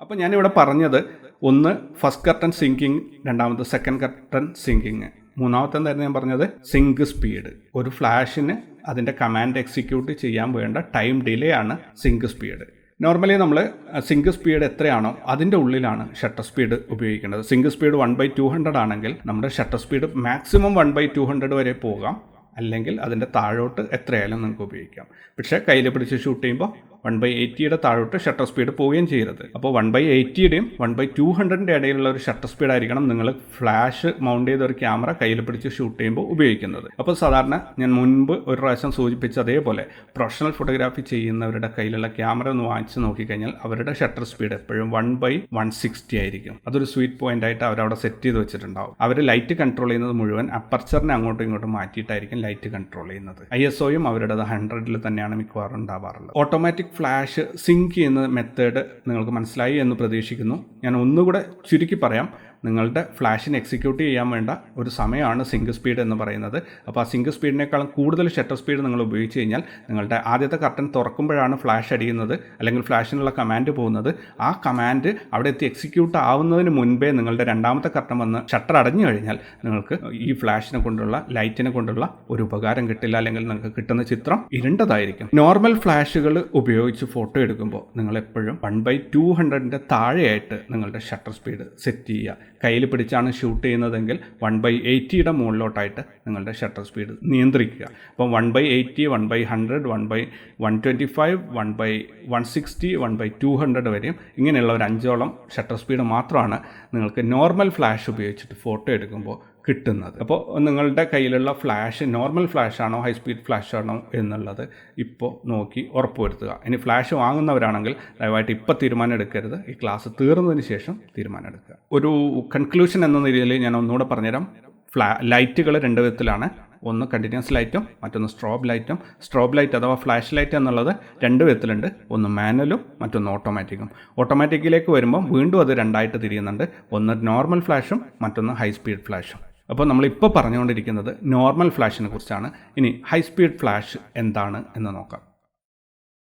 അപ്പോൾ ഞാനിവിടെ പറഞ്ഞത് ഒന്ന് ഫസ്റ്റ് കർട്ടൻ സിങ്കിങ്, രണ്ടാമത് സെക്കൻഡ് കർട്ടൻ സിങ്കിങ്, മൂന്നാമത്തെന്തായിരുന്നു ഞാൻ പറഞ്ഞത് സിങ്ക് സ്പീഡ്. ഒരു ഫ്ലാഷിന് അതിൻ്റെ കമാൻഡ് എക്സിക്യൂട്ട് ചെയ്യാൻ വേണ്ട ടൈം ഡിലേ ആണ് സിങ്ക് സ്പീഡ്. നോർമലി നമ്മൾ സിങ്ക് സ്പീഡ് എത്രയാണോ അതിൻ്റെ ഉള്ളിലാണ് ഷട്ടർ സ്പീഡ് ഉപയോഗിക്കേണ്ടത്. സിങ്ക് സ്പീഡ് 1/200 ആണെങ്കിൽ നമ്മുടെ ഷട്ടർ സ്പീഡ് മാക്സിമം 1/200 വരെ പോകാം, അല്ലെങ്കിൽ അതിൻ്റെ താഴോട്ട് എത്രയായാലും നിങ്ങൾക്ക് ഉപയോഗിക്കാം. പക്ഷേ കയ്യിൽ പിടിച്ച് ഷൂട്ട് ചെയ്യുമ്പോൾ 1/80 താഴോട്ട് ഷട്ടർ സ്പീഡ് പോവുകയും ചെയ്യരുത്. അപ്പോൾ 1/80 1/200 ഇടയിലുള്ള ഒരു ഷട്ടർ സ്പീഡ് ആയിരിക്കണം നിങ്ങൾ ഫ്ലാഷ് മൗണ്ട് ചെയ്ത ഒരു ക്യാമറ കയ്യിൽ പിടിച്ച് ഷൂട്ട് ചെയ്യുമ്പോൾ ഉപയോഗിക്കുന്നത്. അപ്പോൾ സാധാരണ ഞാൻ മുൻപ് ഒരു പ്രാവശ്യം സൂചിപ്പിച്ച അതേപോലെ പ്രൊഫഷണൽ ഫോട്ടോഗ്രാഫി ചെയ്യുന്നവരുടെ കയ്യിലുള്ള ക്യാമറ ഒന്ന് വാങ്ങിച്ച് നോക്കിക്കഴിഞ്ഞാൽ അവരുടെ ഷട്ടർ സ്പീഡ് എപ്പോഴും 1/160 ആയിരിക്കും. അതൊരു സ്വീറ്റ് പോയിന്റ് ആയിട്ട് അവരവിടെ സെറ്റ് ചെയ്ത് വെച്ചിട്ടുണ്ടാവും. അവർ ലൈറ്റ് കൺട്രോൾ ചെയ്യുന്നത് മുഴുവൻ അപ്പർച്ചറിനെ അങ്ങോട്ടും ഇങ്ങോട്ടും മാറ്റിയിട്ടായിരിക്കും ലൈറ്റ് കൺട്രോൾ ചെയ്യുന്നത്. ISOയും അവരുടേത് 100 തന്നെയാണ് മിക്കവാറും ഉണ്ടാവാറുള്ളത്. ഓട്ടോമാറ്റിക് ഫ്ലാഷ് സിങ്ക് ചെയ്യുന്ന മെത്തേഡ് നിങ്ങൾക്ക് മനസ്സിലായി എന്ന് പ്രതീക്ഷിക്കുന്നു. ഞാൻ ഒന്നുകൂടെ ചുരുക്കി പറയാം. നിങ്ങളുടെ ഫ്ലാഷിന് എക്സിക്യൂട്ട് ചെയ്യാൻ വേണ്ട ഒരു സമയമാണ് സിങ്ക് സ്പീഡ് എന്ന് പറയുന്നത്. അപ്പോൾ ആ സിങ്ക് സ്പീഡിനേക്കാളും കൂടുതൽ ഷട്ടർ സ്പീഡ് നിങ്ങൾ ഉപയോഗിച്ച് കഴിഞ്ഞാൽ നിങ്ങളുടെ ആദ്യത്തെ കർട്ടൻ തുറക്കുമ്പോഴാണ് ഫ്ലാഷ് അടിയുന്നത്, അല്ലെങ്കിൽ ഫ്ലാഷിനുള്ള കമാൻഡ് പോകുന്നത്. ആ കമാൻഡ് അവിടെ എത്തി എക്സിക്യൂട്ട് ആവുന്നതിന് മുൻപേ നിങ്ങളുടെ രണ്ടാമത്തെ കർട്ടൻ വന്ന് ഷട്ടർ അടഞ്ഞു കഴിഞ്ഞാൽ നിങ്ങൾക്ക് ഈ ഫ്ലാഷിനെ കൊണ്ടുള്ള ലൈറ്റിനെ കൊണ്ടുള്ള ഒരു ഉപകാരം കിട്ടില്ല, അല്ലെങ്കിൽ നിങ്ങൾക്ക് കിട്ടുന്ന ചിത്രം ഇരുണ്ടതായിരിക്കും. നോർമൽ ഫ്ലാഷുകൾ ഉപയോഗിച്ച് ഫോട്ടോ എടുക്കുമ്പോൾ നിങ്ങൾ എപ്പോഴും 1/200 താഴെയായിട്ട് നിങ്ങളുടെ ഷട്ടർ സ്പീഡ് സെറ്റ് ചെയ്യുക. കയ്യിൽ പിടിച്ചാണ് ഷൂട്ട് ചെയ്യുന്നതെങ്കിൽ 1/80 മുകളിലോട്ടായിട്ട് നിങ്ങളുടെ ഷട്ടർ സ്പീഡ് നിയന്ത്രിക്കുക. അപ്പം 1/80, 1/100, 1/125, 1/160, 1/200 വരെയും ഇങ്ങനെയുള്ള ഒരു 5ഓളം ഷട്ടർ സ്പീഡ് മാത്രമാണ് നിങ്ങൾക്ക് നോർമൽ ഫ്ലാഷ് ഉപയോഗിച്ചിട്ട് ഫോട്ടോ എടുക്കുമ്പോൾ കിട്ടുന്നത്. അപ്പോൾ നിങ്ങളുടെ കയ്യിലുള്ള ഫ്ലാഷ് നോർമൽ ഫ്ലാഷ് ആണോ ഹൈ സ്പീഡ് ഫ്ലാഷ് ആണോ എന്നുള്ളത് ഇപ്പോൾ നോക്കി ഉറപ്പുവരുത്തുക. ഇനി ഫ്ലാഷ് വാങ്ങുന്നവരാണെങ്കിൽ ദയവായിട്ട് ഇപ്പോൾ തീരുമാനം എടുക്കരുത്, ഈ ക്ലാസ് തീർന്നതിന് ശേഷം തീരുമാനം എടുക്കുക. ഒരു കൺക്ലൂഷൻ എന്ന നിലയിൽ ഞാൻ ഒന്നുകൂടെ പറഞ്ഞുതരാം. ലൈറ്റുകൾ 2 വിധത്തിലാണ്. ഒന്ന് കണ്ടിന്യൂസ് ലൈറ്റും മറ്റൊന്ന് സ്ട്രോബ് ലൈറ്റും. സ്ട്രോബ് ലൈറ്റ് അഥവാ ഫ്ലാഷ് ലൈറ്റ് എന്നുള്ളത് 2 വിധത്തിലുണ്ട്. ഒന്ന് മാനുവലും മറ്റൊന്ന് ഓട്ടോമാറ്റിക്കും. ഓട്ടോമാറ്റിക്കിലേക്ക് വരുമ്പോൾ വീണ്ടും അത് 2ആയിട്ട് തിരിയുന്നുണ്ട്. ഒന്ന് നോർമൽ ഫ്ലാഷും മറ്റൊന്ന് ഹൈ സ്പീഡ് ഫ്ലാഷും. അപ്പോൾ നമ്മളിപ്പോൾ പറഞ്ഞുകൊണ്ടിരിക്കുന്നത് നോർമൽ ഫ്ലാഷിനെ കുറിച്ചാണ്. ഇനി ഹൈ സ്പീഡ് ഫ്ലാഷ് എന്താണ് എന്ന് നോക്കാം.